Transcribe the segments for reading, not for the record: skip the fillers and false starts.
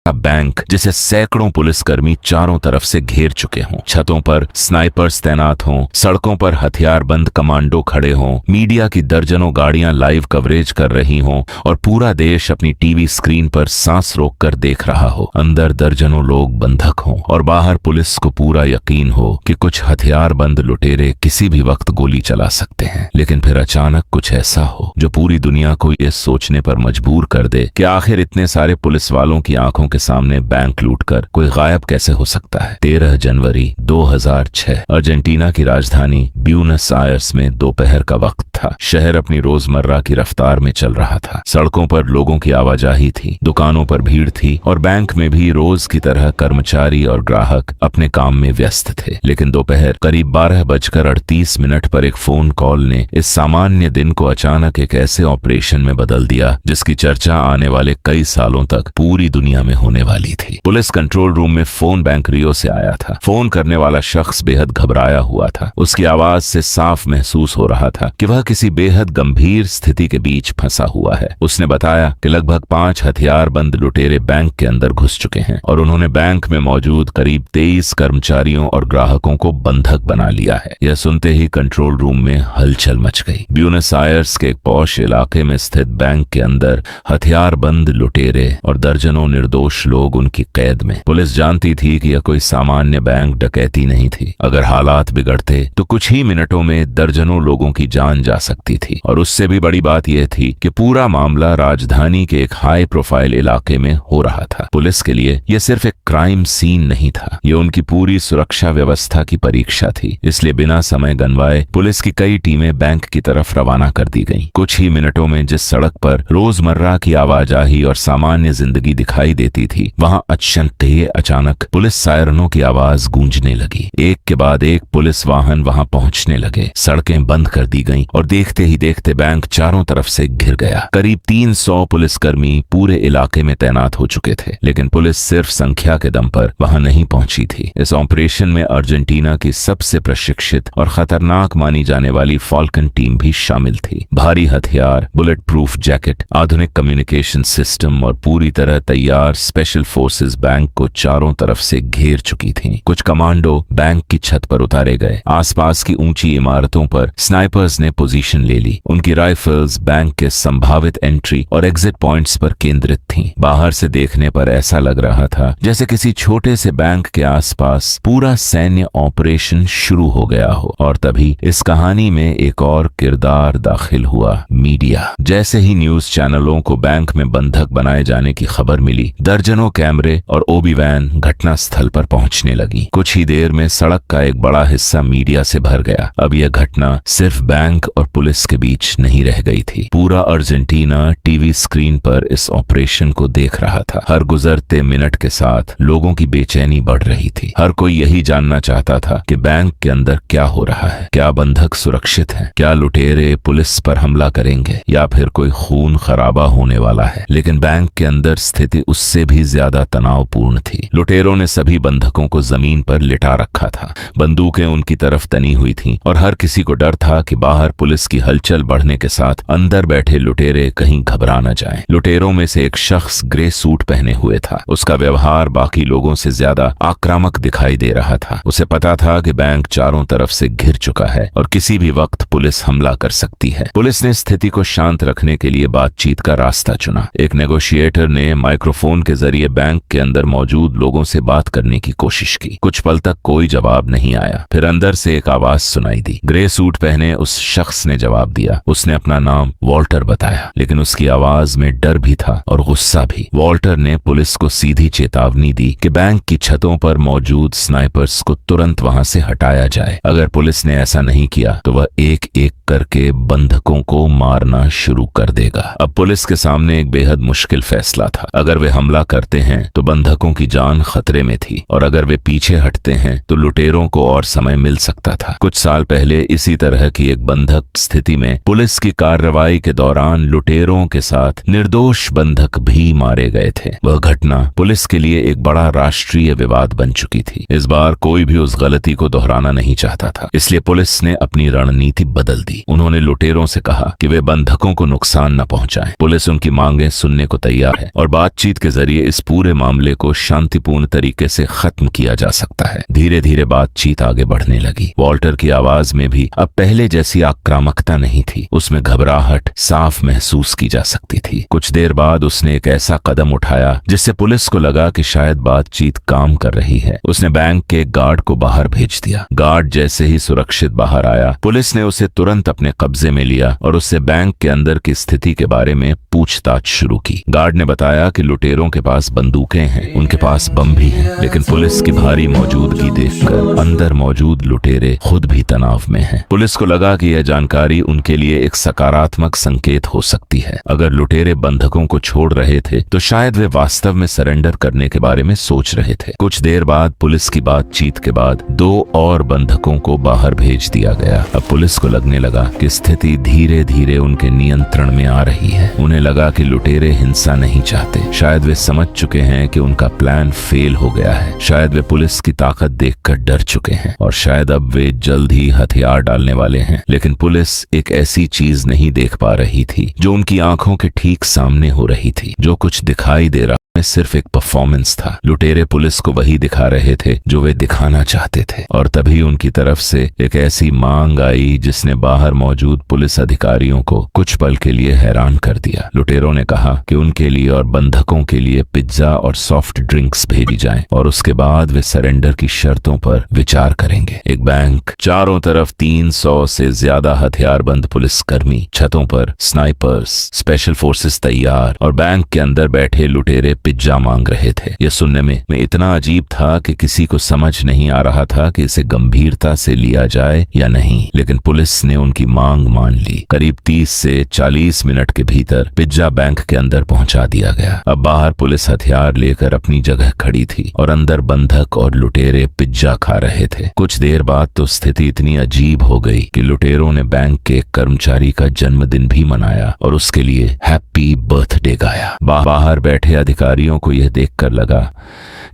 Bank जिसे सैकड़ों पुलिसकर्मी चारों तरफ से घेर चुके हों, छतों पर स्नाइपर्स तैनात हों, सड़कों पर हथियारबंद कमांडो खड़े हों, मीडिया की दर्जनों गाड़ियां लाइव कवरेज कर रही हों और पूरा देश अपनी टीवी स्क्रीन पर सांस रोककर देख रहा हो। अंदर दर्जनों लोग बंधक हों और बाहर पुलिस को पूरा यकीन हो कि कुछ हथियारबंद लुटेरे किसी भी वक्त गोली चला सकते हैं। लेकिन फिर अचानक कुछ ऐसा हो जो पूरी दुनिया को ये सोचने पर मजबूर कर दे कि आखिर इतने सारे पुलिस वालों की आंखों के सामने बैंक लूटकर कोई गायब कैसे हो सकता है। 13 जनवरी 2006 अर्जेंटीना की राजधानी ब्यूनस आयर्स में दोपहर का वक्त था। शहर अपनी रोजमर्रा की रफ्तार में चल रहा था। सड़कों पर लोगों की आवाजाही थी, दुकानों पर भीड़ थी और बैंक में भी रोज की तरह कर्मचारी और ग्राहक अपने काम में व्यस्त थे। लेकिन दोपहर करीब 12:38 पर एक फोन कॉल ने इस सामान्य दिन को अचानक एक ऐसे ऑपरेशन में बदल दिया जिसकी चर्चा आने वाले कई सालों तक पूरी दुनिया में होने वाली थी। पुलिस कंट्रोल रूम में फोन बैंक रियो से आया था। फोन करने वाला शख्स बेहद घबराया हुआ था। उसकी आवाज से साफ महसूस हो रहा था कि वह किसी बेहद गंभीर स्थिति के बीच फंसा हुआ है। उसने बताया कि लगभग 5 हथियारबंद लुटेरे बैंक के अंदर घुस चुके हैं और उन्होंने बैंक में मौजूद करीब 23 कर्मचारियों और ग्राहकों को बंधक बना लिया है। यह सुनते ही कंट्रोल रूम में हलचल मच गई। ब्यूनस आयर्स के एक पॉश इलाके में स्थित बैंक के अंदर हथियारबंद लुटेरे और दर्जनों निर्दोष लोग उनकी कैद में। पुलिस जानती थी कि यह कोई सामान्य बैंक डकैती नहीं थी। अगर हालात बिगड़ते तो कुछ ही मिनटों में दर्जनों लोगों की जान जा सकती थी। और उससे भी बड़ी बात यह थी कि पूरा मामला राजधानी के एक हाई प्रोफाइल इलाके में हो रहा था। पुलिस के लिए यह सिर्फ एक क्राइम सीन नहीं था, यह उनकी पूरी सुरक्षा व्यवस्था की परीक्षा थी। इसलिए बिना समय गंवाए पुलिस की कई टीमें बैंक की तरफ रवाना कर दी गईं। कुछ ही मिनटों में जिस सड़क पर रोजमर्रा की आवाजाही और सामान्य जिंदगी दिखाई देती थी, वहां अचानक पुलिस सायरनों की आवाज गूंजने लगी। एक के बाद एक पुलिस वाहन वहां पहुंचने लगे। सड़कें बंद कर दी गईं और देखते ही देखते बैंक चारों तरफ से घिर गया। करीब 300 पुलिसकर्मी पूरे इलाके में तैनात हो चुके थे, लेकिन पुलिस सिर्फ संख्या के दम पर वहां नहीं पहुंची थी। इस ऑपरेशन में अर्जेंटीना की सबसे प्रशिक्षित और खतरनाक मानी जाने वाली फॉल्कन टीम भी शामिल थी। भारी हथियार, बुलेट प्रूफ जैकेट, आधुनिक कम्युनिकेशन सिस्टम और पूरी तरह तैयार स्पेशल फोर्सेस बैंक को चारों तरफ से घेर चुकी थीं। कुछ कमांडो बैंक की छत पर उतारे गए। आसपास की ऊंची इमारतों पर स्नाइपर्स ने पोजीशन ले ली। उनकी राइफल्स बैंक के संभावित एंट्री और एग्जिट पॉइंट्स पर केंद्रित थीं। बाहर से देखने पर ऐसा लग रहा था जैसे किसी छोटे से बैंक के आसपास पूरा सैन्य ऑपरेशन शुरू हो गया हो। और तभी इस कहानी में एक और किरदार दाखिल हुआ, मीडिया। जैसे ही न्यूज चैनलों को बैंक में बंधक बनाए जाने की खबर मिली, दर्जनों कैमरे और ओबी वैन घटना स्थल पर पहुंचने लगी। कुछ ही देर में सड़क का एक बड़ा हिस्सा मीडिया से भर गया। अब यह घटना सिर्फ बैंक और पुलिस के बीच नहीं रह गई थी। पूरा अर्जेंटीना टीवी स्क्रीन पर इस ऑपरेशन को देख रहा था। हर गुजरते मिनट के साथ लोगों की बेचैनी बढ़ रही थी। हर कोई यही जानना चाहता था कि बैंक के अंदर क्या हो रहा है। क्या बंधक सुरक्षित हैं? क्या लुटेरे पुलिस पर हमला करेंगे या फिर कोई खून खराबा होने वाला है? लेकिन बैंक के अंदर स्थिति उससे भी ज्यादा तनावपूर्ण थी। लुटेरों ने सभी बंधकों को जमीन पर लिटा रखा था। बंदूकें उनकी तरफ तनी हुई थीं और हर किसी को डर था कि बाहर पुलिस की हलचल बढ़ने के साथ अंदर बैठे लुटेरे कहीं घबरा न जाएं। लुटेरों में से एक शख्स ग्रे सूट पहने हुए था। उसका व्यवहार बाकी लोगों से ज्यादा आक्रामक दिखाई दे रहा था। उसे पता था कि बैंक चारों तरफ से घिर चुका है और किसी भी वक्त पुलिस हमला कर सकती है। पुलिस ने स्थिति को शांत रखने के लिए बातचीत का रास्ता चुना। एक नेगोशिएटर ने माइक्रोफोन के जरिए बैंक के अंदर मौजूद लोगों से बात करने की कोशिश की। कुछ पल तक कोई जवाब नहीं आया। फिर अंदर से एक आवाज सुनाई दी। ग्रे सूट पहने उस शख्स ने जवाब दिया। उसने अपना नाम वॉल्टर बताया, लेकिन उसकी आवाज में डर भी था और गुस्सा भी। वॉल्टर ने पुलिस को सीधी चेतावनी दी कि बैंक की छतों पर मौजूद स्नाइपर्स को तुरंत वहां से हटाया जाए। अगर पुलिस ने ऐसा नहीं किया तो वह एक एक करके बंधकों को मारना शुरू कर देगा। अब पुलिस के सामने एक बेहद मुश्किल फैसला था। अगर वे हमला करते हैं तो बंधकों की जान खतरे में थी और अगर वे पीछे हटते हैं तो लुटेरों को और समय मिल सकता था। कुछ साल पहले इसी तरह की एक बंधक स्थिति में पुलिस की कार्रवाई के दौरान लुटेरों के साथ निर्दोष बंधक भी मारे गए थे। वह घटना पुलिस के लिए एक बड़ा राष्ट्रीय विवाद बन चुकी थी। इस बार कोई भी उस गलती को दोहराना नहीं चाहता था, इसलिए पुलिस ने अपनी रणनीति बदल दी। उन्होंने लुटेरों से कहा कि वे बंधकों को नुकसान न पहुंचाएं। पुलिस उनकी मांगें सुनने को तैयार है और बातचीत के जरिए जरिए इस पूरे मामले को शांतिपूर्ण तरीके से खत्म किया जा सकता है। धीरे धीरे बातचीत आगे बढ़ने लगी। वॉल्टर की आवाज में भी अब पहले जैसी आक्रामकता नहीं थी, उसमें घबराहट साफ महसूस की जा सकती थी। कुछ देर बाद उसने एक ऐसा कदम उठाया जिससे पुलिस को लगा कि शायद बातचीत काम कर रही है। उसने बैंक के गार्ड को बाहर भेज दिया। गार्ड जैसे ही सुरक्षित बाहर आया, पुलिस ने उसे तुरंत अपने कब्जे में लिया और उससे बैंक के अंदर की स्थिति के बारे में पूछताछ शुरू की। गार्ड ने बताया कि लुटेरों के पास बंदूकें हैं, उनके पास बम भी हैं, लेकिन पुलिस की भारी मौजूदगी देखकर अंदर मौजूद लुटेरे खुद भी तनाव में हैं। पुलिस को लगा कि यह जानकारी उनके लिए एक सकारात्मक संकेत हो सकती है। अगर लुटेरे बंधकों को छोड़ रहे थे तो शायद वे वास्तव में सरेंडर करने के बारे में सोच रहे थे। कुछ देर बाद पुलिस की बातचीत के बाद 2 और बंधकों को बाहर भेज दिया गया। अब पुलिस को लगने लगा कि स्थिति धीरे धीरे उनके नियंत्रण में आ रही है। उन्हें लगा कि लुटेरे हिंसा नहीं चाहते। शायद वे समझ चुके हैं कि उनका प्लान फेल हो गया है। शायद वे पुलिस की ताकत देखकर डर चुके हैं और शायद अब वे जल्द ही हथियार डालने वाले हैं। लेकिन पुलिस एक ऐसी चीज नहीं देख पा रही थी जो उनकी आंखों के ठीक सामने हो रही थी। जो कुछ दिखाई दे रहा में सिर्फ एक परफॉर्मेंस था। लुटेरे पुलिस को वही दिखा रहे थे जो वे दिखाना चाहते थे। और तभी उनकी तरफ से एक ऐसी मांग आई जिसने बाहर मौजूद पुलिस अधिकारियों को कुछ पल के लिए हैरान कर दिया। लुटेरों ने कहा कि उनके लिए और बंधकों के लिए पिज्जा और सॉफ्ट ड्रिंक्स भेजी जाएं और उसके बाद वे सरेंडर की शर्तों पर विचार करेंगे। एक बैंक, चारों तरफ 300 से ज्यादा हथियारबंद पुलिसकर्मी, छतों पर स्नाइपर्स, स्पेशल फोर्सेस तैयार और बैंक के अंदर बैठे लुटेरे पिज्जा मांग रहे थे। यह सुनने में इतना अजीब था कि किसी को समझ नहीं आ रहा था कि इसे गंभीरता से लिया जाए या नहीं। लेकिन पुलिस ने उनकी मांग मान ली। करीब 30 से 40 मिनट के भीतर पिज्जा बैंक के अंदर पहुंचा दिया गया। अब बाहर पुलिस हथियार लेकर अपनी जगह खड़ी थी और अंदर बंधक और लुटेरे पिज्जा खा रहे थे। कुछ देर बाद तो स्थिति इतनी अजीब हो गई कि लुटेरों ने बैंक के एक कर्मचारी का जन्मदिन भी मनाया और उसके लिए हैप्पी बर्थडे गाया। बाहर बैठे अधिकारियों को यह देखकर लगा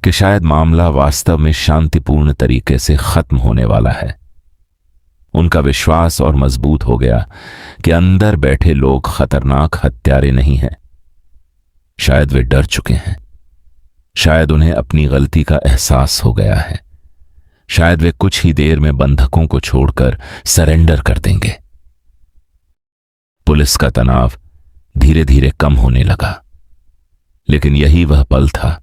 कि शायद मामला वास्तव में शांतिपूर्ण तरीके से खत्म होने वाला है। उनका विश्वास और मजबूत हो गया कि अंदर बैठे लोग खतरनाक हत्यारे नहीं हैं। शायद वे डर चुके हैं। शायद उन्हें अपनी गलती का एहसास हो गया है। शायद वे कुछ ही देर में बंधकों को छोड़कर सरेंडर कर देंगे। पुलिस का तनाव धीरे धीरे कम होने लगा। लेकिन यही वह पल था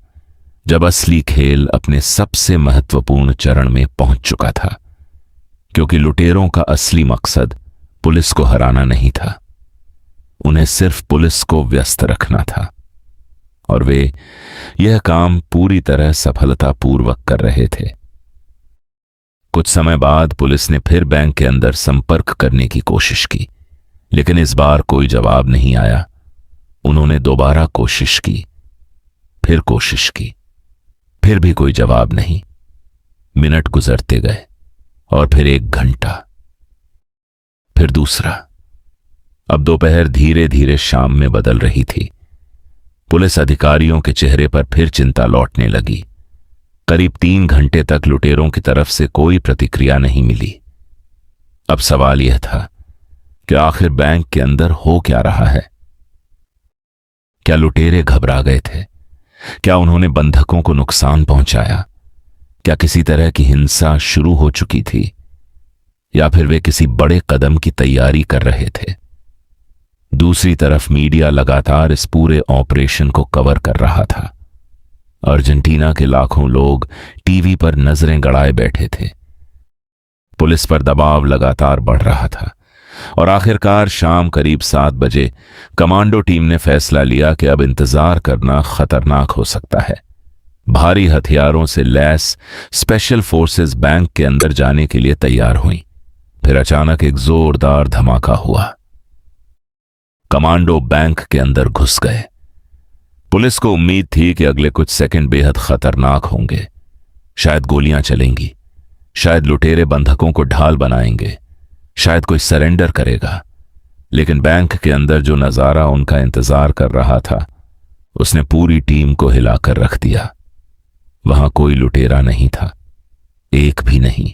जब असली खेल अपने सबसे महत्वपूर्ण चरण में पहुंच चुका था, क्योंकि लुटेरों का असली मकसद पुलिस को हराना नहीं था। उन्हें सिर्फ पुलिस को व्यस्त रखना था और वे यह काम पूरी तरह सफलतापूर्वक कर रहे थे। कुछ समय बाद पुलिस ने फिर बैंक के अंदर संपर्क करने की कोशिश की, लेकिन इस बार कोई जवाब नहीं आया। उन्होंने दोबारा कोशिश की, फिर कोशिश की, फिर भी कोई जवाब नहीं। मिनट गुजरते गए और फिर 1 घंटा, फिर दूसरा। अब दोपहर धीरे धीरे शाम में बदल रही थी। पुलिस अधिकारियों के चेहरे पर फिर चिंता लौटने लगी। करीब 3 घंटे तक लुटेरों की तरफ से कोई प्रतिक्रिया नहीं मिली। अब सवाल यह था कि आखिर बैंक के अंदर हो क्या रहा है। क्या लुटेरे घबरा गए थे? क्या उन्होंने बंधकों को नुकसान पहुंचाया? क्या किसी तरह की हिंसा शुरू हो चुकी थी या फिर वे किसी बड़े कदम की तैयारी कर रहे थे? दूसरी तरफ मीडिया लगातार इस पूरे ऑपरेशन को कवर कर रहा था। अर्जेंटीना के लाखों लोग टीवी पर नजरें गड़ाए बैठे थे। पुलिस पर दबाव लगातार बढ़ रहा था और आखिरकार शाम करीब 7 बजे कमांडो टीम ने फैसला लिया कि अब इंतजार करना खतरनाक हो सकता है। भारी हथियारों से लैस स्पेशल फोर्सेस बैंक के अंदर जाने के लिए तैयार हुई। फिर अचानक एक जोरदार धमाका हुआ। कमांडो बैंक के अंदर घुस गए। पुलिस को उम्मीद थी कि अगले कुछ सेकंड बेहद खतरनाक होंगे। शायद गोलियां चलेंगी, शायद लुटेरे बंधकों को ढाल बनाएंगे, शायद कोई सरेंडर करेगा। लेकिन बैंक के अंदर जो नजारा उनका इंतजार कर रहा था उसने पूरी टीम को हिलाकर रख दिया। वहां कोई लुटेरा नहीं था, एक भी नहीं।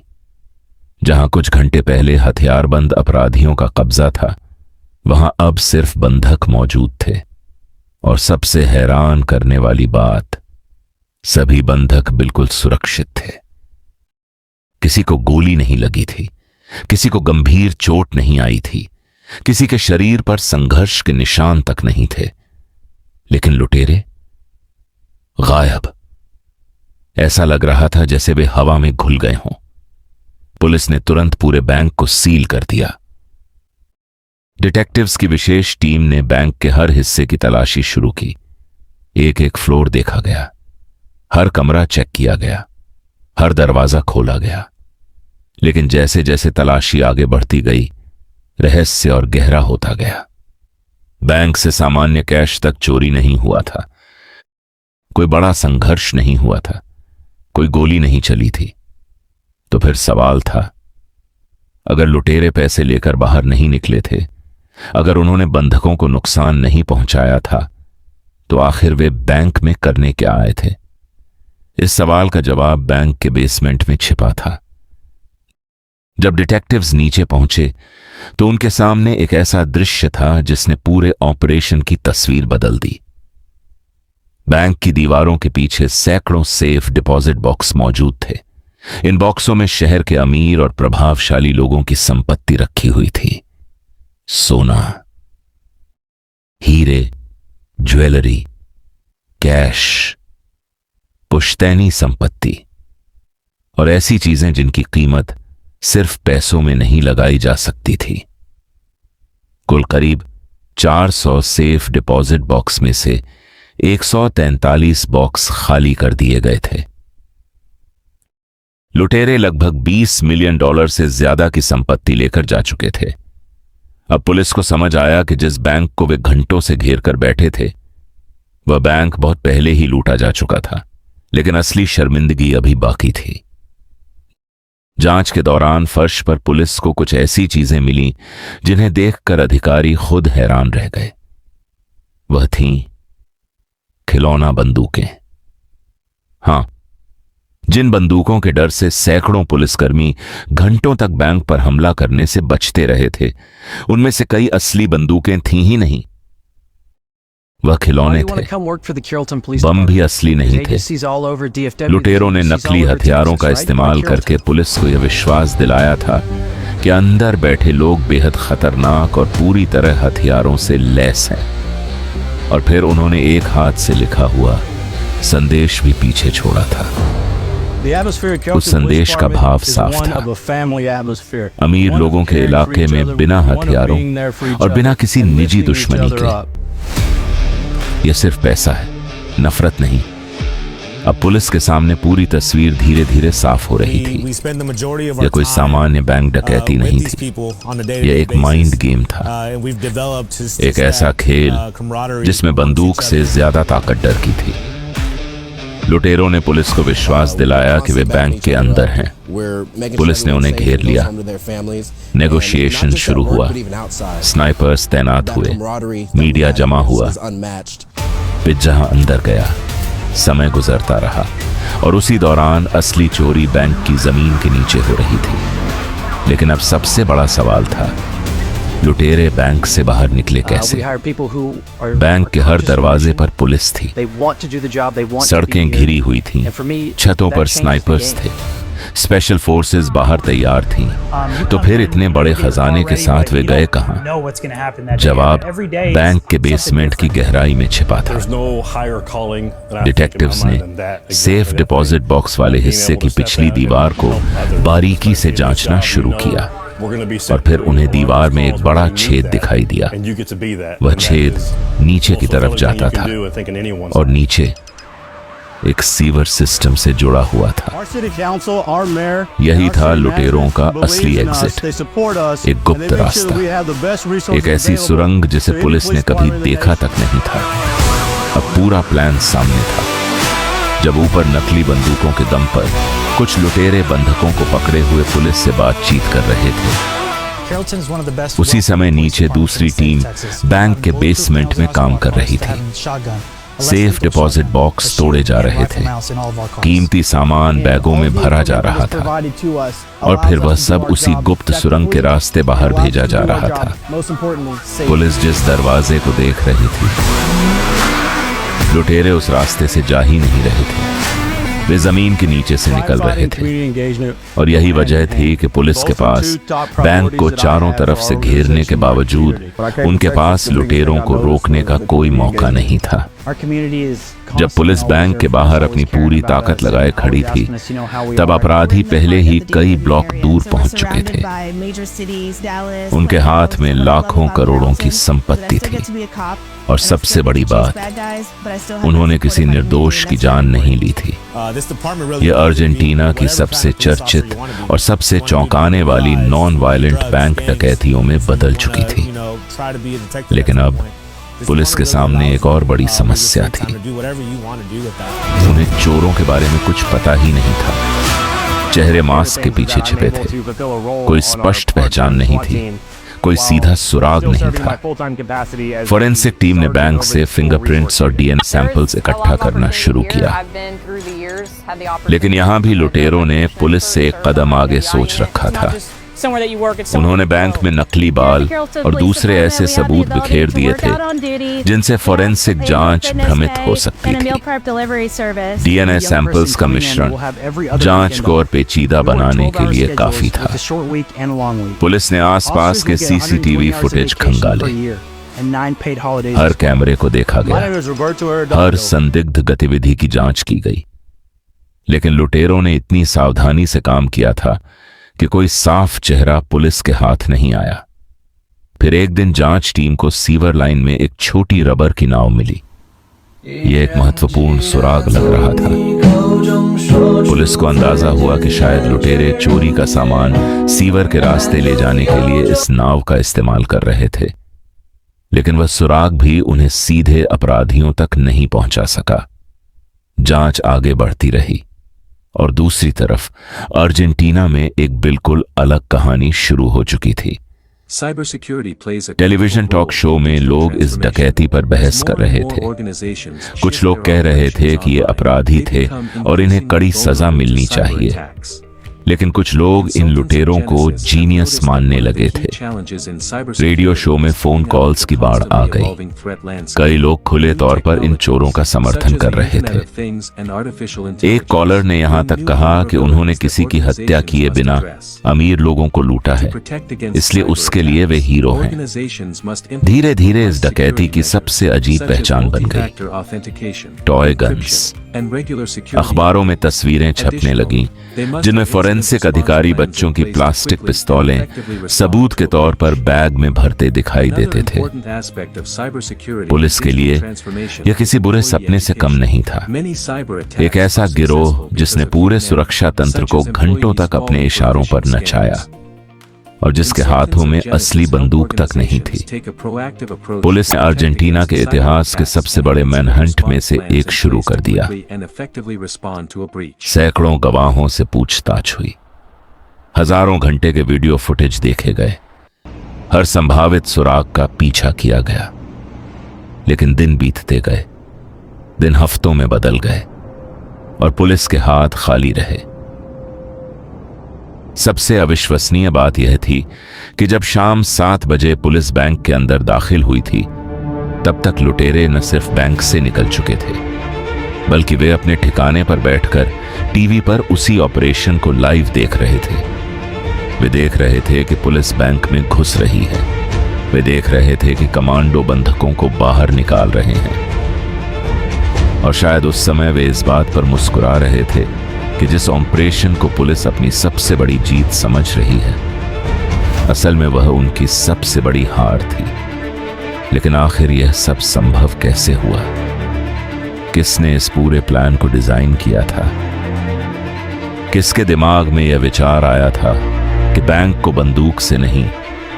जहां कुछ घंटे पहले हथियारबंद अपराधियों का कब्जा था, वहां अब सिर्फ बंधक मौजूद थे। और सबसे हैरान करने वाली बात, सभी बंधक बिल्कुल सुरक्षित थे। किसी को गोली नहीं लगी थी, किसी को गंभीर चोट नहीं आई थी, किसी के शरीर पर संघर्ष के निशान तक नहीं थे। लेकिन लुटेरे गायब। ऐसा लग रहा था जैसे वे हवा में घुल गए हों। पुलिस ने तुरंत पूरे बैंक को सील कर दिया। डिटेक्टिव्स की विशेष टीम ने बैंक के हर हिस्से की तलाशी शुरू की। एक एक फ्लोर देखा गया, हर कमरा चेक किया गया, हर दरवाजा खोला गया। लेकिन जैसे जैसे तलाशी आगे बढ़ती गई, रहस्य और गहरा होता गया। बैंक से सामान्य कैश तक चोरी नहीं हुआ था, कोई बड़ा संघर्ष नहीं हुआ था, कोई गोली नहीं चली थी। तो फिर सवाल था, अगर लुटेरे पैसे लेकर बाहर नहीं निकले थे, अगर उन्होंने बंधकों को नुकसान नहीं पहुंचाया था, तो आखिर वे बैंक में करने क्या आए थे? इस सवाल का जवाब बैंक के बेसमेंट में छिपा था। जब डिटेक्टिव्स नीचे पहुंचे तो उनके सामने एक ऐसा दृश्य था जिसने पूरे ऑपरेशन की तस्वीर बदल दी। बैंक की दीवारों के पीछे सैकड़ों सेफ डिपॉजिट बॉक्स मौजूद थे। इन बॉक्सों में शहर के अमीर और प्रभावशाली लोगों की संपत्ति रखी हुई थी। सोना, हीरे, ज्वेलरी, कैश, पुश्तैनी संपत्ति और ऐसी चीजें जिनकी कीमत सिर्फ पैसों में नहीं लगाई जा सकती थी। कुल करीब 400 सेफ डिपॉजिट बॉक्स में से 143 बॉक्स खाली कर दिए गए थे। लुटेरे लगभग $20 मिलियन से ज्यादा की संपत्ति लेकर जा चुके थे। अब पुलिस को समझ आया कि जिस बैंक को वे घंटों से घेर कर बैठे थे, वह बैंक बहुत पहले ही लूटा जा चुका था। लेकिन असली शर्मिंदगी अभी बाकी थी। जांच के दौरान फर्श पर पुलिस को कुछ ऐसी चीजें मिली जिन्हें देखकर अधिकारी खुद हैरान रह गए। वह थीं खिलौना बंदूकें। हां, जिन बंदूकों के डर से सैकड़ों पुलिसकर्मी घंटों तक बैंक पर हमला करने से बचते रहे थे, उनमें से कई असली बंदूकें थीं ही नहीं। वह खिलौने थे, बम भी असली नहीं थे। लुटेरों ने नकली हथियारों का इस्तेमाल करके पुलिस को यह विश्वास दिलाया था कि अंदर बैठे लोग बेहद खतरनाक और पूरी तरह हथियारों से लैस हैं। और फिर उन्होंने एक हाथ से लिखा हुआ संदेश भी पीछे छोड़ा था। उस संदेश का भाव साफ था, अमीर लोगों के इलाके में बिना हथियारों और बिना किसी निजी दुश्मनी के। यह सिर्फ पैसा है, नफरत नहीं। अब पुलिस के सामने पूरी तस्वीर धीरे धीरे साफ हो रही थी। यह कोई सामान्य बैंक डकैती नहीं थी, यह एक माइंड गेम था, एक ऐसा खेल जिसमें बंदूक से ज्यादा ताकत डर की थी। लुटेरों ने पुलिस को विश्वास दिलाया कि वे बैंक के अंदर हैं। पुलिस ने उन्हें घेर लिया। नेगोशिएशन शुरू हुआ, स्नाइपर्स तैनात हुए, मीडिया जमा हुआ। फिर जहां अंदर गया, समय गुजरता रहा और उसी दौरान असली चोरी बैंक की जमीन के नीचे हो रही थी। लेकिन अब सबसे बड़ा सवाल था, लुटेरे बैंक से बाहर निकले कैसे? बैंक के हर दरवाजे पर पुलिस थी, सड़कें घिरी हुई थीं, छतों पर स्नाइपर्स थे, स्पेशल फोर्सेस बाहर तैयार थीं। तो फिर इतने बड़े खजाने के साथ वे गए कहां? जवाब बैंक के बेसमेंट की गहराई में छिपा था। डिटेक्टिव्स ने सेफ डिपॉजिट बॉक्स वाले हिस्से की पिछली दीवार को बारीकी से जांचना शुरू किया और फिर उन्हें दीवार में एक बड़ा छेद दिखाई दिया। वह छेद नीचे की तरफ जाता था और नीचे एक सीवर सिस्टम से जुड़ा हुआ था। यही था लुटेरों का असली एग्जिट, एक गुप्त रास्ता, एक ऐसी सुरंग जिसे पुलिस ने कभी देखा तक नहीं था। अब पूरा प्लान सामने था। जब ऊपर नकली बंदूकों के दम पर कुछ लुटेरे बंधकों को पकड़े हुए पुलिस से बातचीत कर रहे थे, उसी समय नीचे दूसरी टीम बैंक के बेसमेंट में काम कर रही थी। सेफ डिपॉजिट बॉक्स तोड़े जा रहे थे, कीमती सामान बैगों में भरा जा रहा था और फिर वह सब उसी गुप्त सुरंग के रास्ते बाहर भेजा जा रहा था। पुलिस जिस दरवाजे को देख रही थी, लुटेरे उस रास्ते से जा ही नहीं रहे थे, वे जमीन के नीचे से निकल रहे थे। और यही वजह थी कि पुलिस के पास बैंक को चारों तरफ से घेरने के बावजूद उनके पास लुटेरों को रोकने का कोई मौका नहीं था। जब पुलिस बैंक के बाहर अपनी पूरी ताकत लगाए खड़ी थी, तब अपराधी पहले ही कई ब्लॉक दूर पहुंच चुके थे। उनके हाथ में लाखों करोड़ों की संपत्ति थी और सबसे बड़ी बात, उन्होंने किसी निर्दोष की जान नहीं ली थी। यह अर्जेंटीना की सबसे चर्चित और सबसे चौंकाने वाली नॉन वायलेंट बैंक डकैतियों में बदल चुकी थी। लेकिन अब पुलिस के सामने एक और बड़ी समस्या थी। उन्हें चोरों के बारे में कुछ पता ही नहीं था। चेहरे मास्क के पीछे छिपे थे, कोई स्पष्ट पहचान नहीं थी, कोई सीधा सुराग नहीं था। फोरेंसिक टीम ने बैंक से फिंगरप्रिंट्स और डीएनए सैंपल्स इकट्ठा करना शुरू किया, लेकिन यहां भी लुटेरों ने पुलिस से एक कदम आगे सोच रखा था। उन्होंने बैंक में नकली बाल और दूसरे ऐसे सबूत बिखेर दिए थे जिनसे फोरेंसिक जांच भ्रमित हो सकती थी। डीएनए सैंपल्स का मिश्रण जांच को और पेचीदा बनाने के लिए काफी था। पुलिस ने आसपास के सीसीटीवी फुटेज खंगाले, हर कैमरे को देखा गया, हर संदिग्ध गतिविधि की जांच की गई। लेकिन लुटेरों ने इतनी सावधानी से काम किया था कि कोई साफ चेहरा पुलिस के हाथ नहीं आया। फिर एक दिन जांच टीम को सीवर लाइन में एक छोटी रबर की नाव मिली। यह एक महत्वपूर्ण सुराग लग रहा था। पुलिस को अंदाजा हुआ कि शायद लुटेरे चोरी का सामान सीवर के रास्ते ले जाने के लिए इस नाव का इस्तेमाल कर रहे थे। लेकिन वह सुराग भी उन्हें सीधे अपराधियों तक नहीं पहुंचा सका। जांच आगे बढ़ती रही और दूसरी तरफ अर्जेंटीना में एक बिल्कुल अलग कहानी शुरू हो चुकी थी। टेलीविजन टॉक शो में लोग इस डकैती पर बहस कर रहे थे। कुछ लोग कह रहे थे कि ये अपराधी थे और इन्हें कड़ी सजा मिलनी चाहिए, लेकिन कुछ लोग इन लुटेरों को जीनियस मानने लगे थे। रेडियो शो में फोन कॉल्स की बाढ़ आ गई। कई लोग खुले तौर पर इन चोरों का समर्थन कर रहे थे। एक कॉलर ने यहां तक कहा कि उन्होंने किसी की हत्या किए बिना अमीर लोगों को लूटा है, इसलिए उसके लिए वे हीरो हैं। धीरे धीरे इस डकैती की सबसे अजीब पहचान बन गई, टॉय गन्स। अखबारों में तस्वीरें छपने लगीं जिनमें फोरेंसिक अधिकारी बच्चों की प्लास्टिक पिस्तौलें सबूत के तौर पर बैग में भरते दिखाई देते थे। पुलिस के लिए यह किसी बुरे सपने से कम नहीं था। एक ऐसा गिरोह जिसने पूरे सुरक्षा तंत्र को घंटों तक अपने इशारों पर नचाया और जिसके हाथों में असली बंदूक तक नहीं थी। पुलिस ने अर्जेंटीना के इतिहास के सबसे बड़े मैनहंट में से एक शुरू कर दिया। सैकड़ों गवाहों से पूछताछ हुई, हजारों घंटे के वीडियो फुटेज देखे गए, हर संभावित सुराग का पीछा किया गया। लेकिन दिन बीतते गए, दिन हफ्तों में बदल गए और पुलिस के हाथ खाली रहे। सबसे अविश्वसनीय बात यह थी कि जब शाम 7 बजे पुलिस बैंक के अंदर दाखिल हुई थी, तब तक लुटेरे न सिर्फ बैंक से निकल चुके थे, बल्कि वे अपने ठिकाने पर बैठकर टीवी पर उसी ऑपरेशन को लाइव देख रहे थे। वे देख रहे थे कि पुलिस बैंक में घुस रही है। वे देख रहे थे कि कमांडो बंधकों को बाहर निकाल रहे हैं। और शायद उस समय वे इस बात पर मुस्कुरा रहे थे कि जिस ऑपरेशन को पुलिस अपनी सबसे बड़ी जीत समझ रही है, असल में वह उनकी सबसे बड़ी हार थी। लेकिन आखिर यह सब संभव कैसे हुआ? किसने इस पूरे प्लान को डिजाइन किया था? किसके दिमाग में यह विचार आया था कि बैंक को बंदूक से नहीं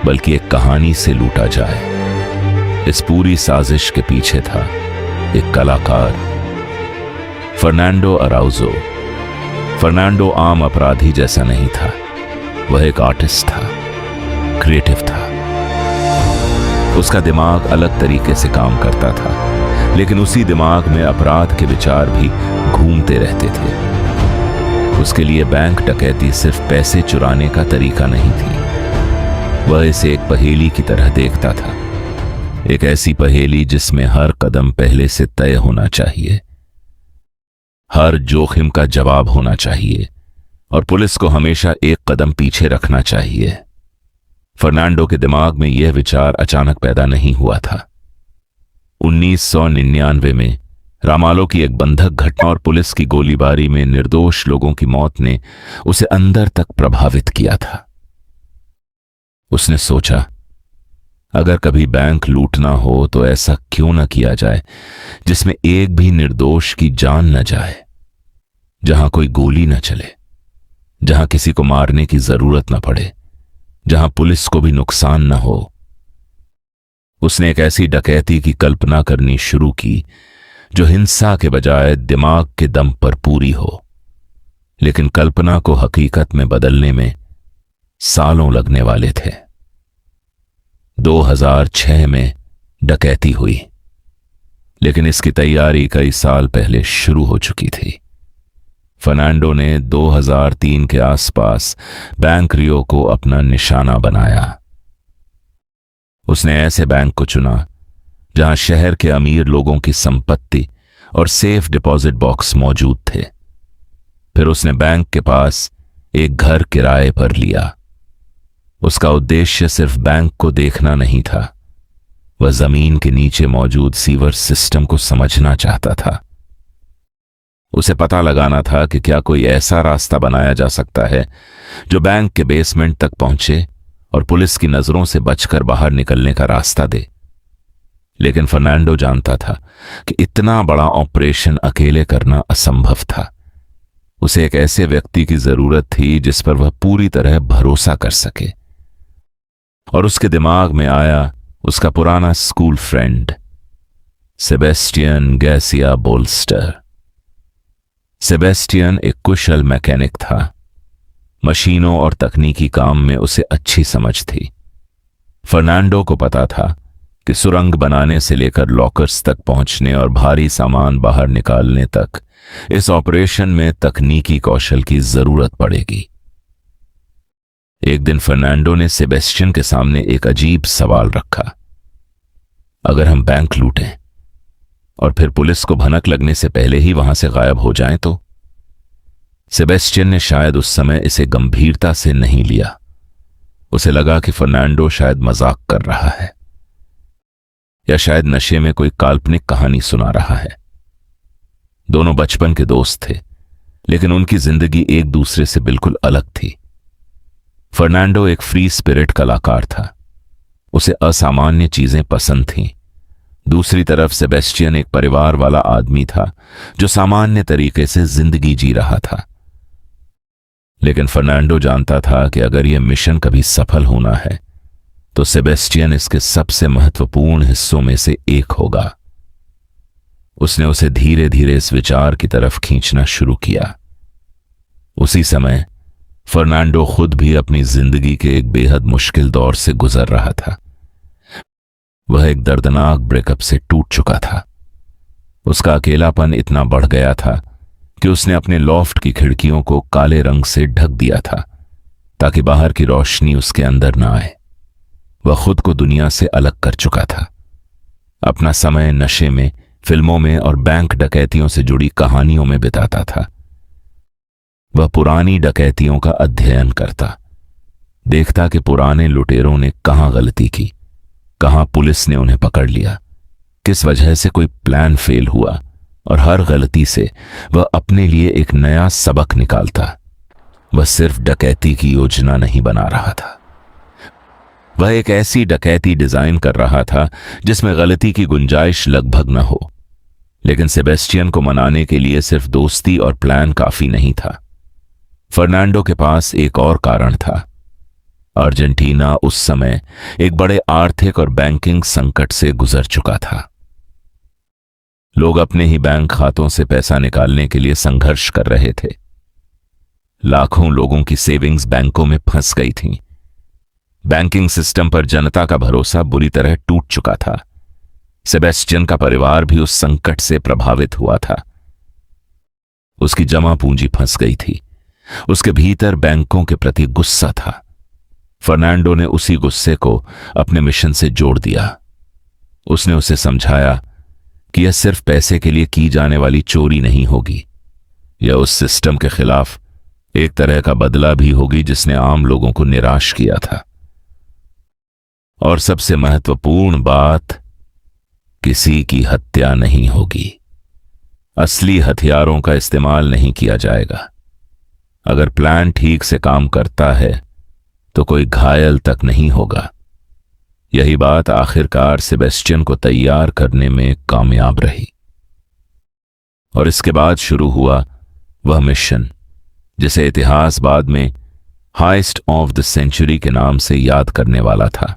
बल्कि एक कहानी से लूटा जाए? इस पूरी साजिश के पीछे था एक कलाकार, फर्नांडो अराउजो। फर्नांडो आम अपराधी जैसा नहीं था, वह एक आर्टिस्ट था, क्रिएटिव था। उसका दिमाग अलग तरीके से काम करता था। लेकिन उसी दिमाग में अपराध के विचार भी घूमते रहते थे। उसके लिए बैंक डकैती सिर्फ पैसे चुराने का तरीका नहीं थी। वह इसे एक पहेली की तरह देखता था, एक ऐसी पहेली जिसमें हर कदम पहले से तय होना चाहिए, हर जोखिम का जवाब होना चाहिए और पुलिस को हमेशा एक कदम पीछे रखना चाहिए। फर्नांडो के दिमाग में यह विचार अचानक पैदा नहीं हुआ था। 1999 में रामालो की एक बंधक घटना और पुलिस की गोलीबारी में निर्दोष लोगों की मौत ने उसे अंदर तक प्रभावित किया था। उसने सोचा, अगर कभी बैंक लूटना हो तो ऐसा क्यों न किया जाए जिसमें एक भी निर्दोष की जान न जाए, जहां कोई गोली न चले, जहां किसी को मारने की जरूरत न पड़े, जहां पुलिस को भी नुकसान न हो। उसने एक ऐसी डकैती की कल्पना करनी शुरू की जो हिंसा के बजाय दिमाग के दम पर पूरी हो, लेकिन कल्पना को हकीकत में बदलने में सालों लगने वाले थे। 2006 में डकैती हुई, लेकिन इसकी तैयारी कई साल पहले शुरू हो चुकी थी। फर्नांडो ने 2003 के आसपास बैंक रियो को अपना निशाना बनाया। उसने ऐसे बैंक को चुना जहां शहर के अमीर लोगों की संपत्ति और सेफ डिपॉजिट बॉक्स मौजूद थे। फिर उसने बैंक के पास एक घर किराए पर लिया। उसका उद्देश्य सिर्फ बैंक को देखना नहीं था, वह जमीन के नीचे मौजूद सीवर सिस्टम को समझना चाहता था। उसे पता लगाना था कि क्या कोई ऐसा रास्ता बनाया जा सकता है जो बैंक के बेसमेंट तक पहुंचे और पुलिस की नजरों से बचकर बाहर निकलने का रास्ता दे। लेकिन फर्नांडो जानता था कि इतना बड़ा ऑपरेशन अकेले करना असंभव था। उसे एक ऐसे व्यक्ति की जरूरत थी जिस पर वह पूरी तरह भरोसा कर सके। और उसके दिमाग में आया उसका पुराना school friend Sebastian Garcia Bolster. Sebastian एक कुशल मैकेनिक था। मशीनों और तकनीकी काम में उसे अच्छी समझ थी। फर्नांडो को पता था कि सुरंग बनाने से लेकर लॉकर्स तक पहुंचने और भारी सामान बाहर निकालने तक इस ऑपरेशन में तकनीकी कौशल की जरूरत पड़ेगी। एक दिन फर्नांडो ने सेबेस्टियन के सामने एक अजीब सवाल रखा, अगर हम बैंक लूटें और फिर पुलिस को भनक लगने से पहले ही वहां से गायब हो जाएं तो? सेबेस्टियन ने शायद उस समय इसे गंभीरता से नहीं लिया। उसे लगा कि फर्नांडो शायद मजाक कर रहा है या शायद नशे में कोई काल्पनिक कहानी सुना रहा है। दोनों बचपन के दोस्त थे, लेकिन उनकी जिंदगी एक दूसरे से बिल्कुल अलग थी। फर्नांडो एक फ्री स्पिरिट कलाकार था, उसे असामान्य चीजें पसंद थीं। दूसरी तरफ सेबेस्टियन एक परिवार वाला आदमी था जो सामान्य तरीके से जिंदगी जी रहा था। लेकिन फर्नांडो जानता था कि अगर यह मिशन कभी सफल होना है तो सेबेस्टियन इसके सबसे महत्वपूर्ण हिस्सों में से एक होगा। उसने उसे धीरे धीरे इस विचार की तरफ खींचना शुरू किया। उसी समय फर्नांडो खुद भी अपनी जिंदगी के एक बेहद मुश्किल दौर से गुजर रहा था। वह एक दर्दनाक ब्रेकअप से टूट चुका था। उसका अकेलापन इतना बढ़ गया था कि उसने अपने लॉफ्ट की खिड़कियों को काले रंग से ढक दिया था ताकि बाहर की रोशनी उसके अंदर न आए। वह खुद को दुनिया से अलग कर चुका था। अपना समय नशे में, फिल्मों में और बैंक डकैतियों से जुड़ी कहानियों में बिताता था। वह पुरानी डकैतियों का अध्ययन करता, देखता कि पुराने लुटेरों ने कहां गलती की, कहां पुलिस ने उन्हें पकड़ लिया, किस वजह से कोई प्लान फेल हुआ, और हर गलती से वह अपने लिए एक नया सबक निकालता। वह सिर्फ डकैती की योजना नहीं बना रहा था, वह एक ऐसी डकैती डिजाइन कर रहा था जिसमें गलती की गुंजाइश लगभग न हो। लेकिन सेबेस्टियन को मनाने के लिए सिर्फ दोस्ती और प्लान काफी नहीं था। फर्नांडो के पास एक और कारण था। अर्जेंटीना उस समय एक बड़े आर्थिक और बैंकिंग संकट से गुजर चुका था। लोग अपने ही बैंक खातों से पैसा निकालने के लिए संघर्ष कर रहे थे। लाखों लोगों की सेविंग्स बैंकों में फंस गई थीं। बैंकिंग सिस्टम पर जनता का भरोसा बुरी तरह टूट चुका था। सेबेस्टियन का परिवार भी उस संकट से प्रभावित हुआ था। उसकी जमा पूंजी फंस गई थी। उसके भीतर बैंकों के प्रति गुस्सा था। फर्नांडो ने उसी गुस्से को अपने मिशन से जोड़ दिया। उसने उसे समझाया कि यह सिर्फ पैसे के लिए की जाने वाली चोरी नहीं होगी, यह उस सिस्टम के खिलाफ एक तरह का बदला भी होगी जिसने आम लोगों को निराश किया था। और सबसे महत्वपूर्ण बात, किसी की हत्या नहीं होगी। असली हथियारों का इस्तेमाल नहीं किया जाएगा। अगर प्लान ठीक से काम करता है तो कोई घायल तक नहीं होगा। यही बात आखिरकार सेबेस्टियन को तैयार करने में कामयाब रही। और इसके बाद शुरू हुआ वह मिशन जिसे इतिहास बाद में हाइस्ट ऑफ द सेंचुरी के नाम से याद करने वाला था।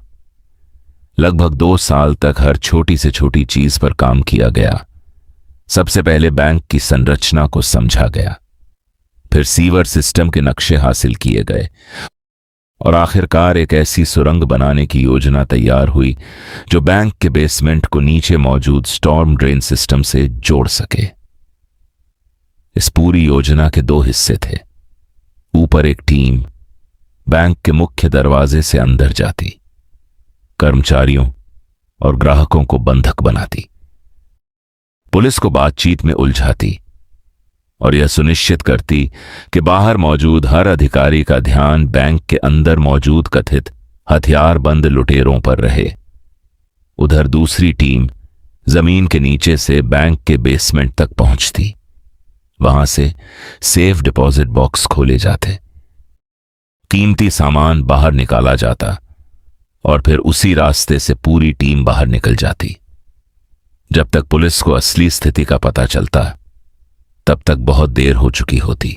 लगभग 2 साल तक हर छोटी से छोटी चीज पर काम किया गया। सबसे पहले बैंक की संरचना को समझा गया, फिर सीवर सिस्टम के नक्शे हासिल किए गए और आखिरकार एक ऐसी सुरंग बनाने की योजना तैयार हुई जो बैंक के बेसमेंट को नीचे मौजूद स्टॉर्म ड्रेन सिस्टम से जोड़ सके। इस पूरी योजना के 2 हिस्से थे। ऊपर एक टीम बैंक के मुख्य दरवाजे से अंदर जाती, कर्मचारियों और ग्राहकों को बंधक बनाती, पुलिस को बातचीत में उलझाती और यह सुनिश्चित करती कि बाहर मौजूद हर अधिकारी का ध्यान बैंक के अंदर मौजूद कथित हथियारबंद लुटेरों पर रहे। उधर दूसरी टीम जमीन के नीचे से बैंक के बेसमेंट तक पहुंचती। वहां से सेफ डिपॉजिट बॉक्स खोले जाते, कीमती सामान बाहर निकाला जाता और फिर उसी रास्ते से पूरी टीम बाहर निकल जाती। जब तक पुलिस को असली स्थिति का पता चलता तब तक बहुत देर हो चुकी होती।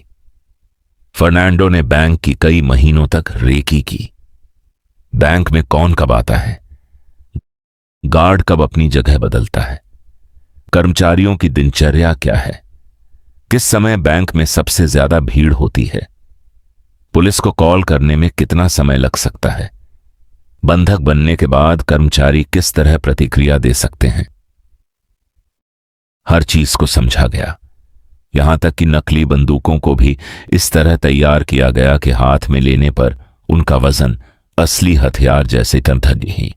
फर्नांडो ने बैंक की कई महीनों तक रेकी की। बैंक में कौन कब आता है, गार्ड कब अपनी जगह बदलता है, कर्मचारियों की दिनचर्या क्या है, किस समय बैंक में सबसे ज्यादा भीड़ होती है, पुलिस को कॉल करने में कितना समय लग सकता है, बंधक बनने के बाद कर्मचारी किस तरह प्रतिक्रिया दे सकते हैं। हर चीज को समझा गया। यहां तक कि नकली बंदूकों को भी इस तरह तैयार किया गया कि हाथ में लेने पर उनका वजन असली हथियार जैसे नहीं।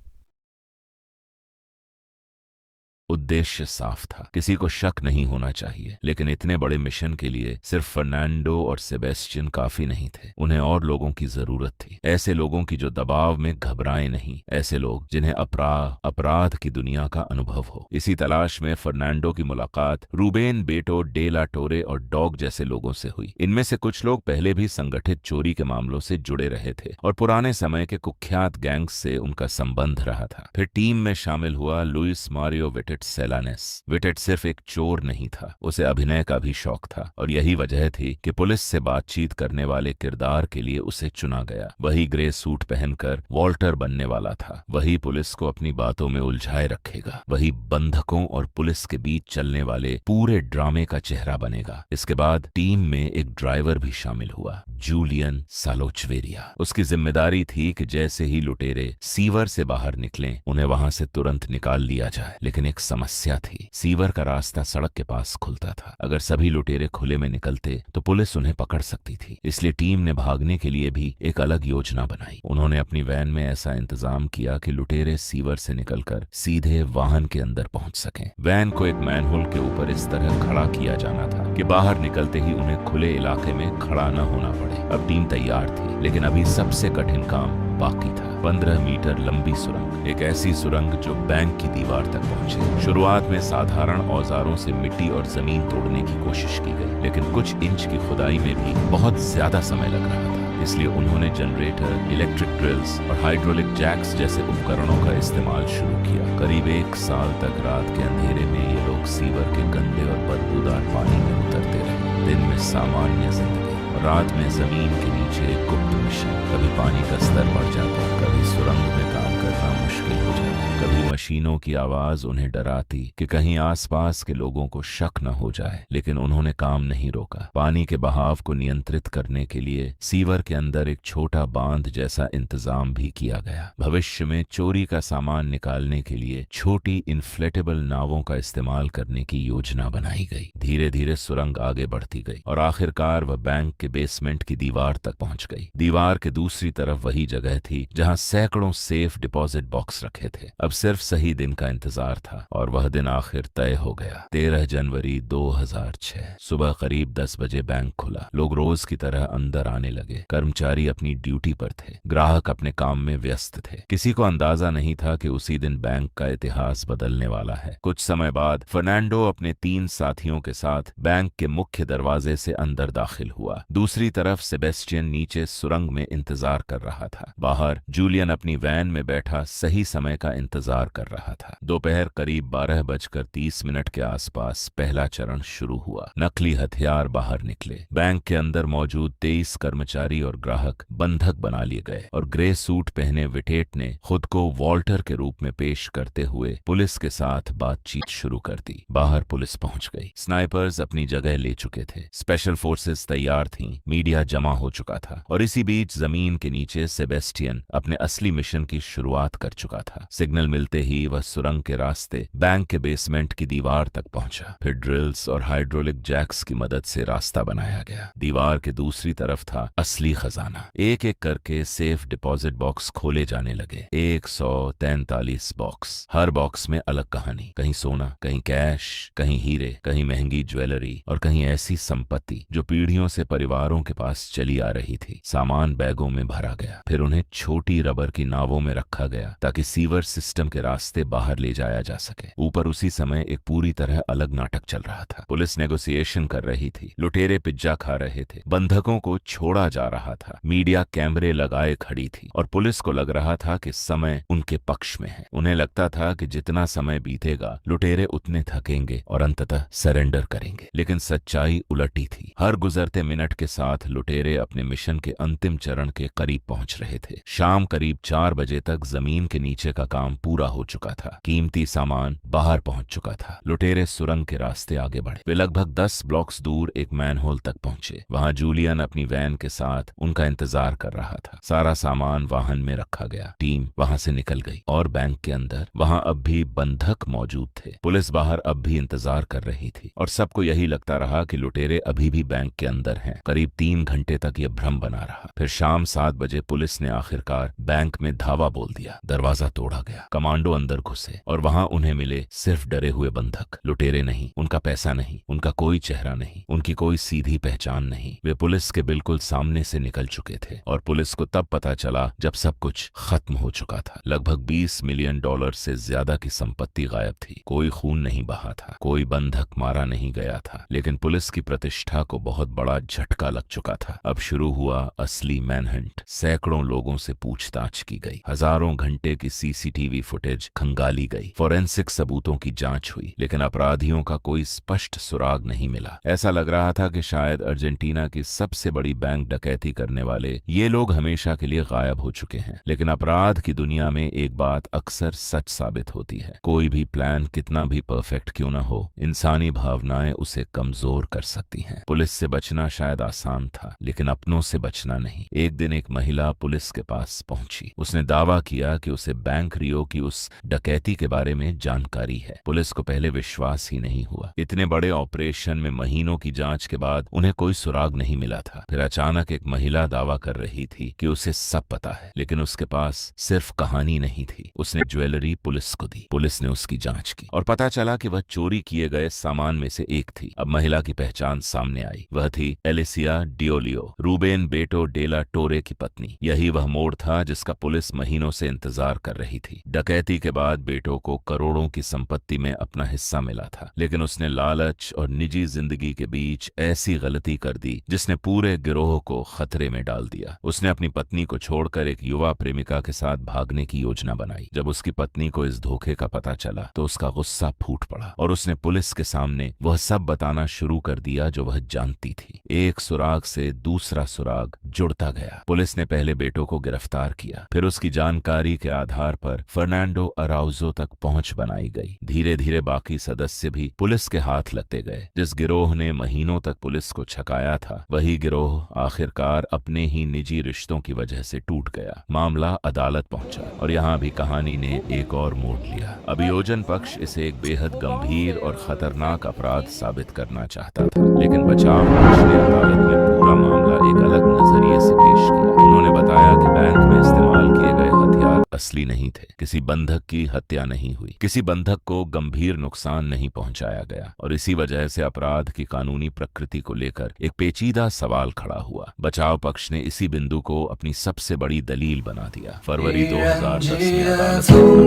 उद्देश्य साफ था, किसी को शक नहीं होना चाहिए। लेकिन इतने बड़े मिशन के लिए सिर्फ फर्नांडो और सेबेस्टियन काफी नहीं थे। उन्हें और लोगों की जरूरत थी। ऐसे लोगों की जो दबाव में घबराए नहीं, ऐसे लोग जिन्हें अपराध की दुनिया का अनुभव हो। इसी तलाश में फर्नांडो की मुलाकात रूबेन बेटो डे ला टोरे और डॉग जैसे लोगों से हुई। इनमें से कुछ लोग पहले भी संगठित चोरी के मामलों से जुड़े रहे थे और पुराने समय के कुख्यात गैंग्स से उनका संबंध रहा था। फिर टीम में शामिल हुआ लुइस मारियो विटेट सेलानेस। विटेट सिर्फ एक चोर नहीं था, उसे अभिनय का भी शौक था और यही वजह थी कि पुलिस से बातचीत करने वाले किरदार के लिए उसे चुना गया। वही ग्रे सूट पहनकर वॉल्टर बनने वाला था। वही पुलिस को अपनी बातों में उलझाए रखेगा। वही बंधकों और पुलिस के बीच चलने वाले पूरे ड्रामे का चेहरा बनेगा। इसके बाद टीम में एक ड्राइवर भी शामिल हुआ, जूलियन सालोचवेरिया। उसकी जिम्मेदारी थी कि जैसे ही लुटेरे सीवर से बाहर निकलें, उन्हें वहां से तुरंत निकाल लिया जाए। लेकिन एक समस्या थी, सीवर का रास्ता सड़क के पास खुलता था। अगर सभी लुटेरे खुले में निकलते तो पुलिस उन्हें पकड़ सकती थी। इसलिए टीम ने भागने के लिए भी एक अलग योजना बनाई। उन्होंने अपनी वैन में ऐसा इंतजाम किया कि लुटेरे सीवर से निकलकर सीधे वाहन के अंदर पहुंच सकें। वैन को एक मैनहोल के ऊपर इस तरह खड़ा किया जाना था कि बाहर निकलते ही उन्हें खुले इलाके में खड़ा न होना पड़े। अब टीम तैयार थी, लेकिन अभी सबसे कठिन काम बाकी था। 15 मीटर लंबी सुरंग, एक ऐसी सुरंग जो बैंक की दीवार तक पहुंचे। शुरुआत में साधारण औजारों से मिट्टी और जमीन तोड़ने की कोशिश की गई, लेकिन कुछ इंच की खुदाई में भी बहुत ज्यादा समय लग रहा था। इसलिए उन्होंने जनरेटर, इलेक्ट्रिक ड्रिल्स और हाइड्रोलिक जैक्स जैसे उपकरणों का इस्तेमाल शुरू किया। करीब 1 साल तक रात के अंधेरे में ये लोग सीवर के गंदे और बदबूदार पानी में उतरते रहे। दिन में सामान्य जिंदगी, रात में जमीन के नीचे एक गुप्त मिशन। कभी पानी का स्तर बढ़ जाता, कभी सुरंग में काम करना मुश्किल हो जाता। कभी मशीनों की आवाज उन्हें डराती कि कहीं आसपास के लोगों को शक न हो जाए, लेकिन उन्होंने काम नहीं रोका। पानी के बहाव को नियंत्रित करने के लिए सीवर के अंदर एक छोटा बांध जैसा इंतजाम भी किया गया। भविष्य में चोरी का सामान निकालने के लिए छोटी इन्फ्लेटेबल नावों का इस्तेमाल करने की योजना बनाई गई। धीरे धीरे सुरंग आगे बढ़ती गई और आखिरकार वह बैंक के बेसमेंट की दीवार तक पहुंच गई। दीवार के दूसरी तरफ वही जगह थी जहां सैकड़ों सेफ डिपॉजिट बॉक्स रखे थे। अब सिर्फ सही दिन का इंतजार था और वह दिन आखिर तय हो गया। 13 जनवरी 2006 सुबह करीब 10 बजे बैंक खुला। लोग रोज की तरह अंदर आने लगे। कर्मचारी अपनी ड्यूटी पर थे, ग्राहक अपने काम में व्यस्त थे। किसी को अंदाजा नहीं था कि उसी दिन बैंक का इतिहास बदलने वाला है। कुछ समय बाद फर्नांडो अपने 3 साथियों के साथ बैंक के मुख्य दरवाजे से अंदर दाखिल हुआ। दूसरी तरफ सेबेस्टियन नीचे सुरंग में इंतजार कर रहा था। बाहर जूलियन अपनी वैन में बैठा सही समय का इंतजार कर रहा था। दोपहर करीब 12:30 के आसपास पहला चरण शुरू हुआ। नकली हथियार बाहर निकले। बैंक के अंदर मौजूद 23 कर्मचारी और ग्राहक बंधक बना लिए गए और ग्रे सूट पहने विटेट ने खुद को वॉल्टर के रूप में पेश करते हुए पुलिस के साथ बातचीत शुरू कर दी। बाहर पुलिस पहुंच गई। स्नाइपर्स अपनी जगह ले चुके थे। स्पेशल फोर्सेस तैयार थीं। मीडिया जमा हो चुका था और इसी बीच जमीन के नीचे सेबेस्टियन अपने असली मिशन की शुरुआत कर चुका था। सिग्नल मिलते ही वह सुरंग के रास्ते बैंक के बेसमेंट की दीवार तक पहुंचा। फिर ड्रिल्स और हाइड्रोलिक जैक्स की मदद से रास्ता बनाया गया। दीवार के दूसरी तरफ था असली खजाना। एक एक करके सेफ डिपॉजिट बॉक्स खोले जाने लगे। 143 बॉक्स, हर बॉक्स में अलग कहानी। कहीं सोना, कहीं कैश, कहीं हीरे, कहीं महंगी ज्वेलरी और कहीं ऐसी संपत्ति जो पीढ़ियों से परिवारों के पास चली आ रही थी। सामान बैगों में भरा गया। फिर उन्हें छोटी रबर की नावों में रखा गया ताकि सीवर सिस्टम के रास्ते बाहर ले जाया जा सके। ऊपर उसी समय एक पूरी तरह अलग नाटक चल रहा था। पुलिस नेगोशिएशन कर रही थी। लुटेरे पिज्जा खा रहे थे। बंधकों को छोड़ा जा रहा था। मीडिया कैमरे लगाए खड़ी थी और पुलिस को लग रहा था कि समय उनके पक्ष में है। उन्हें लगता था कि जितना समय बीतेगा लुटेरे उतने थकेंगे और अंततः सरेंडर करेंगे। लेकिन सच्चाई उलटी थी। हर गुजरते मिनट के साथ लुटेरे अपने मिशन के अंतिम चरण के करीब पहुंच रहे थे। शाम करीब 4 बजे तक जमीन के नीचे का काम पूरा हो चुका था। कीमती सामान बाहर पहुंच चुका था। लुटेरे सुरंग के रास्ते आगे बढ़े। वे लगभग 10 ब्लॉक्स दूर एक मैनहोल तक पहुंचे। वहां जूलियन अपनी वैन के साथ उनका इंतजार कर रहा था। सारा सामान वाहन में रखा गया। टीम वहां से निकल गई और बैंक के अंदर वहां अब भी बंधक मौजूद थे। पुलिस बाहर अब भी इंतजार कर रही थी और सबको यही लगता रहा कि लुटेरे अभी भी बैंक के अंदर हैं। करीब 3 घंटे तक यह भ्रम बना रहा। फिर शाम 7 बजे पुलिस ने आखिरकार बैंक में धावा बोल दिया। दरवाजा तोड़ा गया। कमांडो अंदर घुसे और वहां उन्हें मिले सिर्फ डरे हुए बंधक। लुटेरे नहीं, उनका पैसा नहीं, उनका कोई चेहरा नहीं, उनकी कोई सीधी पहचान नहीं। वे पुलिस के बिल्कुल सामने से निकल चुके थे और पुलिस को तब पता चला जब सब कुछ खत्म हो चुका था। लगभग $20 मिलियन से ज्यादा की संपत्ति गायब थी। कोई खून नहीं बहा था, कोई बंधक मारा नहीं गया था, लेकिन पुलिस की प्रतिष्ठा को बहुत बड़ा झटका लग चुका था। अब शुरू हुआ असली मैनहंट। सैकड़ों लोगों से पूछताछ की गई। हजारों घंटे की सीसीटीवी फुटेज खंगाली गई। फोरेंसिक सबूतों की जांच हुई, लेकिन अपराधियों का कोई स्पष्ट सुराग नहीं मिला। ऐसा लग रहा था कि शायद अर्जेंटीना की सबसे बड़ी बैंक डकैती करने वाले ये लोग हमेशा के लिए गायब हो चुके हैं। लेकिन अपराध की दुनिया में एक बात अक्सर सच साबित होती है। कोई भी प्लान कितना भी परफेक्ट क्यों न हो, इंसानी भावनाएं उसे कमजोर कर सकती हैं। पुलिस से बचना शायद आसान था, लेकिन अपनों से बचना नहीं। एक दिन एक महिला पुलिस के पास पहुंची। उसने दावा किया कि उसे बैंक रियो की उस डकैती के बारे में जानकारी है। पुलिस को पहले विश्वास ही नहीं हुआ। इतने बड़े ऑपरेशन में महीनों की जांच के बाद उन्हें कोई सुराग नहीं मिला था। फिर अचानक एक महिला दावा कर रही थी कि उसे सब पता है, लेकिन उसके पास सिर्फ कहानी नहीं थी। उसने ज्वेलरी पुलिस को दी। पुलिस ने उसकी जांच की और पता चला कि वह चोरी किए गए सामान में से एक थी। अब महिला की पहचान सामने आई। वह थी एलिसिया डियोलियो, रूबेन बेटो डेला टोरे की पत्नी। यही वह मोड़ था जिसका पुलिस महीनों से इंतजार कर रही थी। डकैती के बाद बेटो को करोड़ों की संपत्ति में अपना हिस्सा मिला था, लेकिन उसने लालच और निजी जिंदगी के बीच ऐसी गलती कर दी जिसने पूरे गिरोह को खतरे में डाल दिया। उसने अपनी पत्नी को छोड़कर एक युवा प्रेमिका के साथ भागने की योजना बनाई। जब उसकी पत्नी को इस धोखे का पता चला तो उसका गुस्सा फूट पड़ा और उसने पुलिस के सामने वह सब बताना शुरू कर दिया जो वह जानती थी। एक सुराग से दूसरा सुराग जुड़ता गया। पुलिस ने पहले बेटो को गिरफ्तार किया, फिर उसकी जानकारी के आधार पर फर्नांडो अराउजो तक पहुंच बनाई गई। धीरे धीरे बाकी सदस्य भी पुलिस के हाथ लगते गए। जिस गिरोह ने महीनों तक पुलिस को छकाया था, वही गिरोह आखिरकार अपने ही निजी रिश्तों की वजह से टूट गया। मामला अदालत पहुंचा और यहाँ भी कहानी ने एक और मोड़ लिया। अभियोजन पक्ष इसे एक बेहद गंभीर और खतरनाक अपराध साबित करना चाहता था, लेकिन बचाव पक्ष ने अदालत में पूरा मामला एक अलग नजरिए से पेश किया। उन्होंने बताया कि बैंक में इस्तेमाल किए गए हथियार असली नहीं थे, किसी बंधक की हत्या नहीं हुई, किसी बंधक को गंभीर नुकसान नहीं पहुंचाया गया, और इसी वजह से अपराध की कानूनी प्रकृति को लेकर एक पेचीदा सवाल खड़ा हुआ। बचाव पक्ष ने इसी बिंदु को अपनी सबसे बड़ी दलील बना दिया। फरवरी 2010 में अदालत ने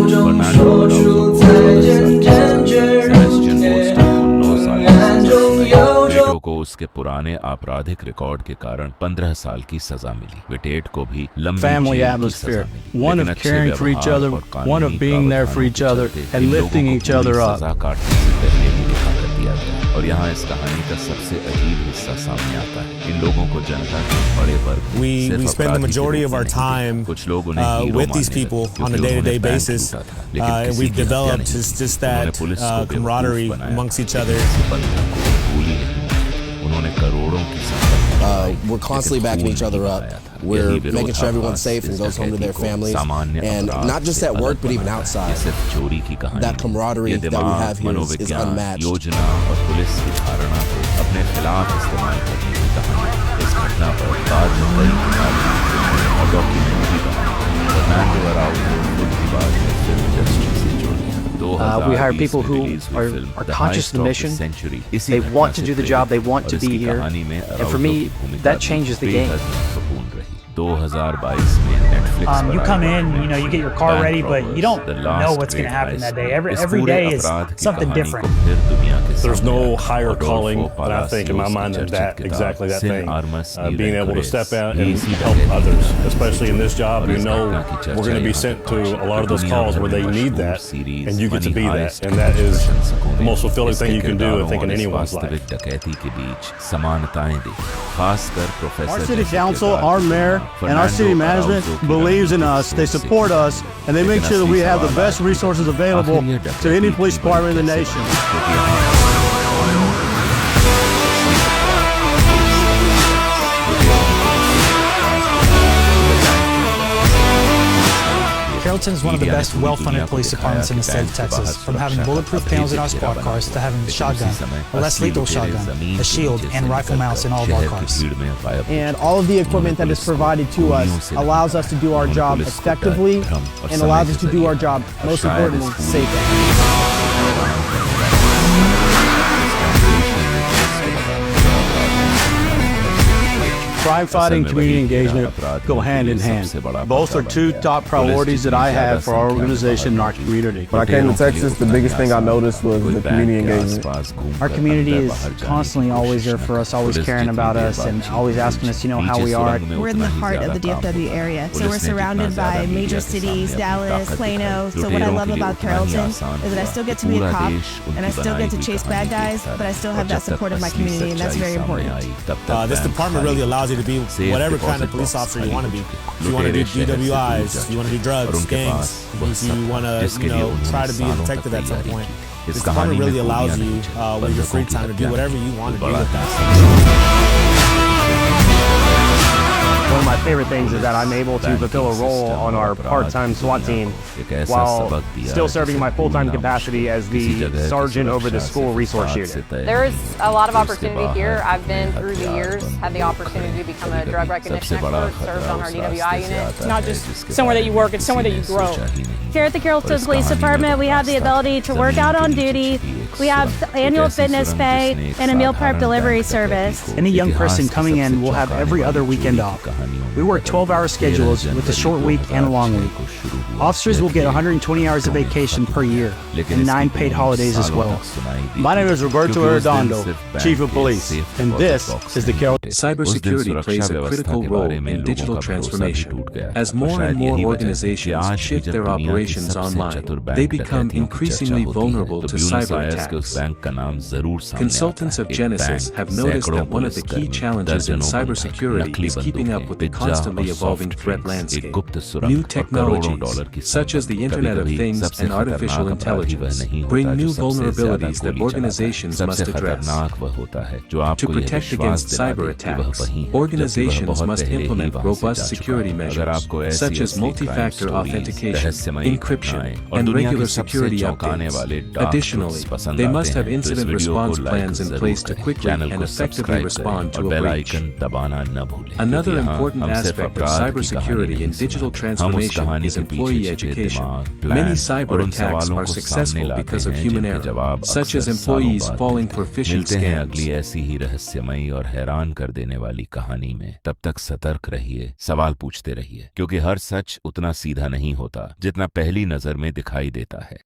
अपना फैसला सुनाया। फर्नांडो अराउजो को 9 साल की सजा सुनाई। बेटो को उसके पुराने आपराधिक रिकॉर्ड के कारण 15 साल की सजा मिली। विटेट को भी लंबी family जेल की atmosphere, सजा मिली। one लेकिन of अच्छे caring for each व्यवहार other, और one of कानूनी being there for प्रावधानों each के other चलते and इन लोगों lifting को each पूरी other up. सजा काटने से पहले ही रिहा कर दिया गया। और यहाँ इस कहानी का सबसे अजीब हिस्सा सामने आता है। इन लोगों को जनता के बड़े वर्ग We सिर्फ spend the अपराधी के majority रूप of में our नहीं time देखते। कुछ लोग उन्हें हीरो with these मानने people लगे, on a क्योंकि day-to-day उन्होंने बैंक basis. लूटा था, लेकिन किसी We've की हत्या developed नहीं just की। उन्होंने that पुलिस को बेवकूफ camaraderie बनाया, amongst each लेकिन other. किसी बंधक को भूली नहीं। उन्होंने करोड़ों की संपत्ति बनाई, We're constantly लेकिन backing खून each other नहीं up. बनाया था। We're यही making sure everyone's विरोधाभास safe and इस goes home to डकैती their को families. सामान्य And अपराध not just से at work, अलग but even बनाता है। outside. ये सिर्फ चोरी की कहानी That camaraderie नहीं। ये that we दिमाग, have here is मनोविज्ञान, unmatched. योजना और पुलिस की धारणा को अपने खिलाफ इस्तेमाल करने की कहानी। इस घटना पर बाद में कई किताबें, फिल्में और डॉक्यूमेंट्री बनी। फर्नांडो अराउजो खुद भी बाद में फिल्म इंडस्ट्री से जुड़ गया। We hire people who are conscious of the mission. They want to do the job. They want to be here. And for me, that changes the game. 2022 में Netflix You come in, you get your car ready, but you don't know what's going to happen that day. Every day is something different. There's no higher calling that I think in my mind than that, exactly that thing. Being able to step out and help others, especially in this job. We're going to be sent to a lot of those calls where they need that, and you get to be that. And that is the most fulfilling thing you can do, I think, in anyone's life. Our city council, our mayor, and our city management believes in us. They support us, and they make sure that we have the best resources available to any police department in the nation. Carrollton is one of the best well-funded police departments in the state of Texas. From having bulletproof panels in our squad cars to having the shotgun, a less lethal shotgun, a shield, and rifle mounts in all of our cars. And all of the equipment that is provided to us allows us to do our job effectively and allows us to do our job, most importantly, safely. Crime fighting and community engagement go hand in hand. Both are two top priorities that I have for our organization and our community. When I came to Texas, the biggest thing I noticed was the community engagement. Our community is constantly always there for us, always caring about us, and always asking us, how we are. We're in the heart of the DFW area, so we're surrounded by major cities, Dallas, Plano. So what I love about Carrollton is that I still get to be a cop, and I still get to chase bad guys, but I still have that support of my community, and that's very important. This department really allows you to be whatever kind of police officer you want to be. If you want to do DWIs, if you want to do drugs, gangs, if you want to, try to be a detective at some point, this department really allows you with your free time to do whatever you want to do with that. One of my favorite things is that I'm able to fulfill a role on our part-time SWAT team while still serving my full-time capacity as the sergeant over the school resource unit. There's a lot of opportunity here. I've been through the years, had the opportunity to become a drug recognition expert, served on our DWI unit. It's not just somewhere that you work, it's somewhere that you grow. Here at the Carrollton Police Department, we have the ability to work out on duty. We have annual fitness pay and a meal prep delivery service. Any young person coming in will have every other weekend off. We work 12-hour schedules with a short week and a long week. Officers will get 120 hours of vacation per year and 9 paid holidays as well. My name is Roberto Arredondo, Chief of Police, and this is the Carrollton. Cybersecurity plays a critical role in digital transformation. As more and more organizations shift their operations online, they become increasingly vulnerable to cyber attacks. Consultants of Genesis have noticed that one of the key challenges in cybersecurity is keeping up with the constantly evolving threat landscape. New technologies, such as the Internet of Things and artificial intelligence, bring new vulnerabilities that organizations must address. To protect against cyber attacks, organizations must implement robust security measures, such as multi-factor authentication, encryption, and regular security updates. Additionally, they must have incident response plans in place to quickly and effectively respond to a breach. Another important aspect of cybersecurity in digital transformation is employee education. Many cyber attacks are successful because of human error, such as employees falling for phishing scams. अगली ऐसी ही रहस्यमयी और हैरान कर देने वाली कहानी में। तब तक सतर्क रहिए, सवाल पूछते रहिए, क्योंकि हर सच उतना सीधा नहीं होता जितना पहली नजर में दिखाई देता है।